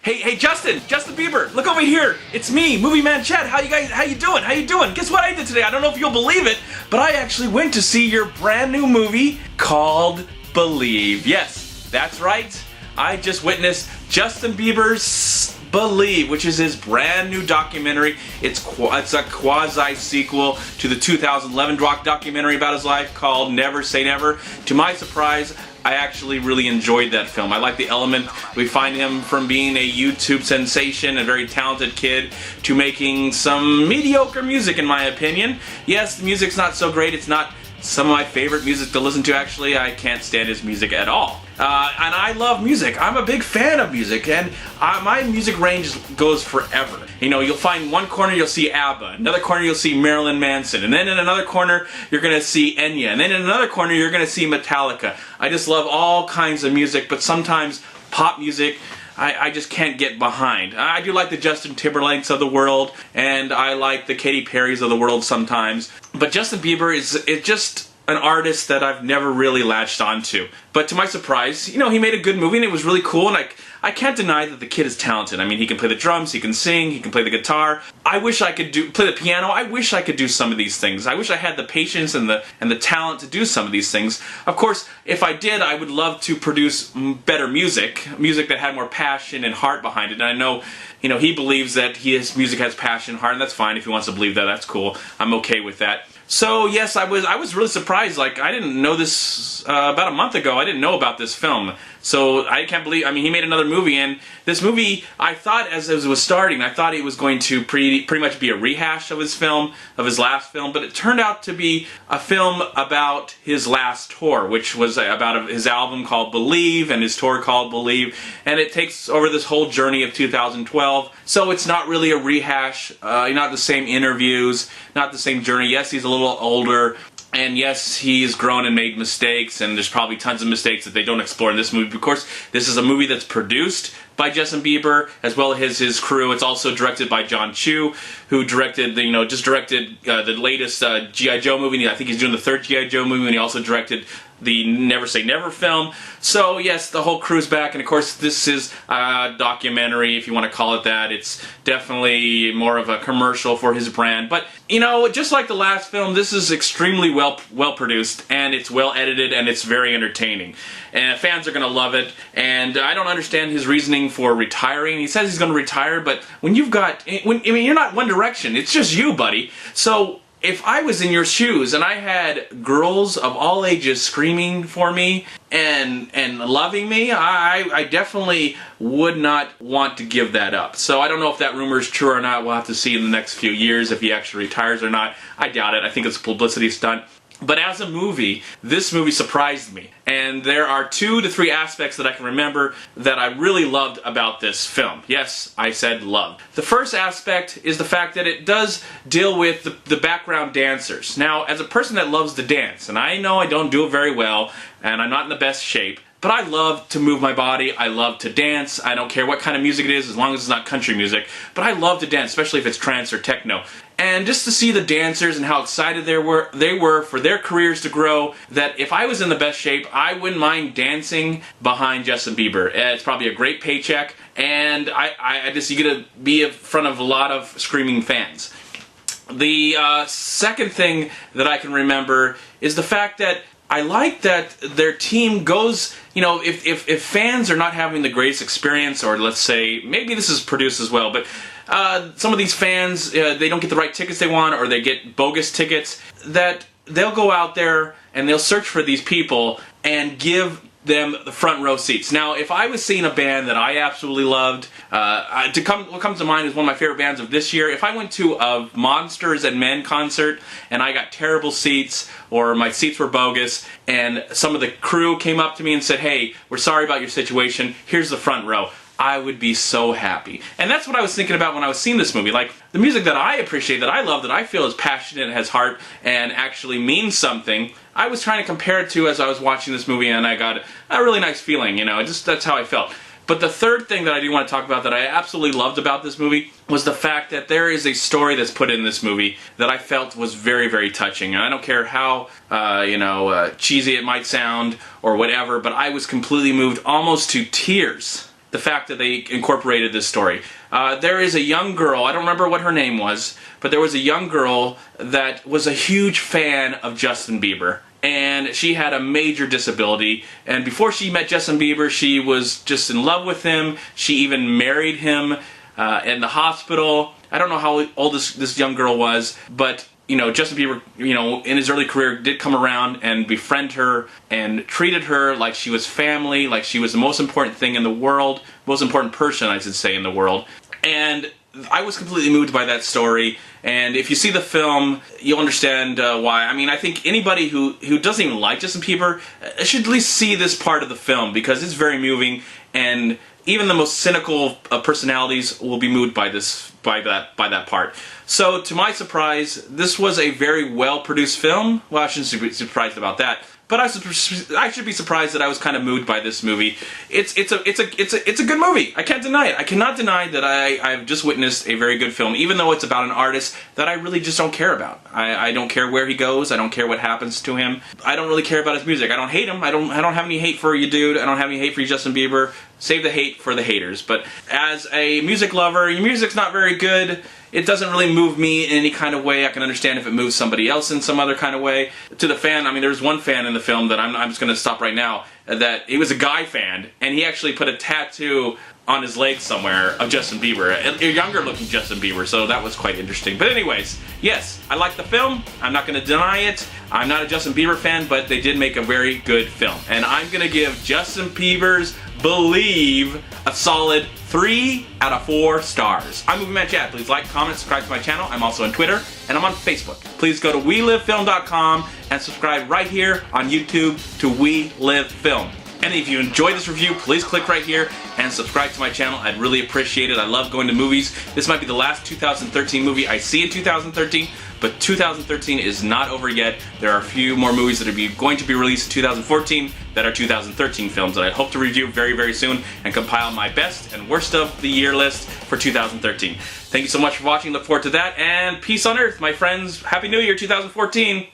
Hey, Justin Bieber, look over here. It's me, MovieManCHAD. How you doing? Guess what I did today? I don't know if you'll believe it, but I actually went to see your brand new movie called Believe. Yes, that's right. I just witnessed Justin Bieber's Believe, which is his brand new documentary. It's a quasi-sequel to the 2011 documentary about his life called Never Say Never. To my surprise, I actually really enjoyed that film. I like the element. We find him from being a YouTube sensation, a very talented kid, to making some mediocre music, in my opinion. Yes, the music's not so great. It's not some of my favorite music to listen to, actually. I can't stand his music at all. And I love music. I'm a big fan of music, and my music range goes forever. You know, you'll find one corner you'll see ABBA, another corner you'll see Marilyn Manson, and then in another corner you're gonna see Enya, and then in another corner you're gonna see Metallica. I just love all kinds of music, but sometimes pop music I just can't get behind. I do like the Justin Timberlakes of the world, and I like the Katy Perrys of the world sometimes. But Justin Bieber is just an artist that I've never really latched onto. But to my surprise, you know, he made a good movie and it was really cool, and I can't deny that the kid is talented. I mean, he can play the drums, he can sing, he can play the guitar. I wish I could play the piano. I wish I could do some of these things. I wish I had the patience and the talent to do some of these things. Of course, if I did, I would love to produce better music that had more passion and heart behind it. And I know, you know, he believes that his music has passion and heart, and that's fine. If he wants to believe that, that's cool. I'm okay with that. So yes, I was really surprised. Like, I didn't know this about a month ago. I didn't know about this film. So I can't believe, I mean, he made another movie, and this movie, I thought as it was starting, I thought it was going to pretty much be a rehash of his last film, but it turned out to be a film about his last tour, which was about his album called Believe and his tour called Believe, and it takes over this whole journey of 2012. So it's not really a rehash, not the same interviews, not the same journey. Yes, he's a little older, and yes, he's grown and made mistakes, and there's probably tons of mistakes that they don't explore in this movie. Of course, this is a movie that's produced by Justin Bieber, as well as his crew. It's also directed by John Chu, who directed the latest G.I. Joe movie. I think he's doing the third G.I. Joe movie, and he also directed the Never Say Never film. So yes, the whole crew's back, and of course this is a documentary, if you want to call it that. It's definitely more of a commercial for his brand. But, you know, just like the last film, this is extremely well produced, and it's well edited, and it's very entertaining. And fans are going to love it, and I don't understand his reasoning for retiring. He says he's going to retire, but when you've got, I mean, you're not One Direction, it's just you, buddy. So if I was in your shoes and I had girls of all ages screaming for me and loving me, I definitely would not want to give that up. So I don't know if that rumor is true or not. We'll have to see in the next few years if he actually retires or not. I doubt it. I think it's a publicity stunt. But as a movie, this movie surprised me. And there are 2 to 3 aspects that I can remember that I really loved about this film. Yes, I said love. The first aspect is the fact that it does deal with the background dancers. Now, as a person that loves to dance, and I know I don't do it very well, and I'm not in the best shape, but I love to move my body, I love to dance, I don't care what kind of music it is as long as it's not country music, but I love to dance, especially if it's trance or techno. And just to see the dancers and how excited they were for their careers to grow, that if I was in the best shape, I wouldn't mind dancing behind Justin Bieber. It's probably a great paycheck, and you get to be in front of a lot of screaming fans. The second thing that I can remember is the fact that I like that their team goes, you know, if fans are not having the greatest experience, or let's say, maybe this is produced as well, but some of these fans, they don't get the right tickets they want, or they get bogus tickets, that they'll go out there and they'll search for these people and give them the front row seats. Now, if I was seeing a band that I absolutely loved, what comes to mind is one of my favorite bands of this year. If I went to a Monsters and Men concert and I got terrible seats, or my seats were bogus, and some of the crew came up to me and said, "Hey, we're sorry about your situation, here's the front row," I would be so happy. And that's what I was thinking about when I was seeing this movie. Like, the music that I appreciate, that I love, that I feel is passionate and has heart and actually means something, I was trying to compare it to as I was watching this movie, and I got a really nice feeling, you know, that's how I felt. But the third thing that I do want to talk about that I absolutely loved about this movie was the fact that there is a story that's put in this movie that I felt was very, very touching. And I don't care how, cheesy it might sound or whatever, but I was completely moved almost to tears the fact that they incorporated this story. There is a young girl, I don't remember what her name was, but there was a young girl that was a huge fan of Justin Bieber. And she had a major disability, and before she met Justin Bieber, she was just in love with him. She even married him in the hospital. I don't know how old this young girl was, but you know, Justin Bieber, you know, in his early career did come around and befriend her and treated her like she was family, like she was the most important thing in the world, most important person, I should say, in the world. And I was completely moved by that story, and if you see the film, you'll understand why. I mean, I think anybody who doesn't even like Justin Bieber should at least see this part of the film, because it's very moving, and even the most cynical personalities will be moved by that part. So, to my surprise, this was a very well-produced film. Well, I shouldn't be surprised about that, but I should be surprised that I was kind of moved by this movie. It's a good movie. I can't deny it. I cannot deny that I've just witnessed a very good film, even though it's about an artist that I really just don't care about. I don't care where he goes. I don't care what happens to him. I don't really care about his music. I don't hate him. I don't have any hate for you, dude. I don't have any hate for you, Justin Bieber. Save the hate for the haters. But as a music lover, your music's not very good. It doesn't really move me in any kind of way. I can understand if it moves somebody else in some other kind of way. To the fan, I mean, there's one fan in the film that I'm just going to stop right now, that he was a guy fan, and he actually put a tattoo on his leg somewhere of Justin Bieber, a younger looking Justin Bieber, so that was quite interesting. But anyways, yes, I like the film. I'm not going to deny it. I'm not a Justin Bieber fan, but they did make a very good film. And I'm going to give Justin Bieber's Believe a solid 3 out of 4 stars. I'm MovieManCHAD. Please like, comment, subscribe to my channel. I'm also on Twitter, and I'm on Facebook. Please go to WeLiveFilm.com and subscribe right here on YouTube to We Live Film. And if you enjoyed this review, please click right here and subscribe to my channel. I'd really appreciate it. I love going to movies. This might be the last 2013 movie I see in 2013, but 2013 is not over yet. There are a few more movies that are going to be released in 2014 that are 2013 films that I hope to review very, very soon and compile my best and worst of the year list for 2013. Thank you so much for watching. Look forward to that, and peace on earth, my friends. Happy New Year 2014.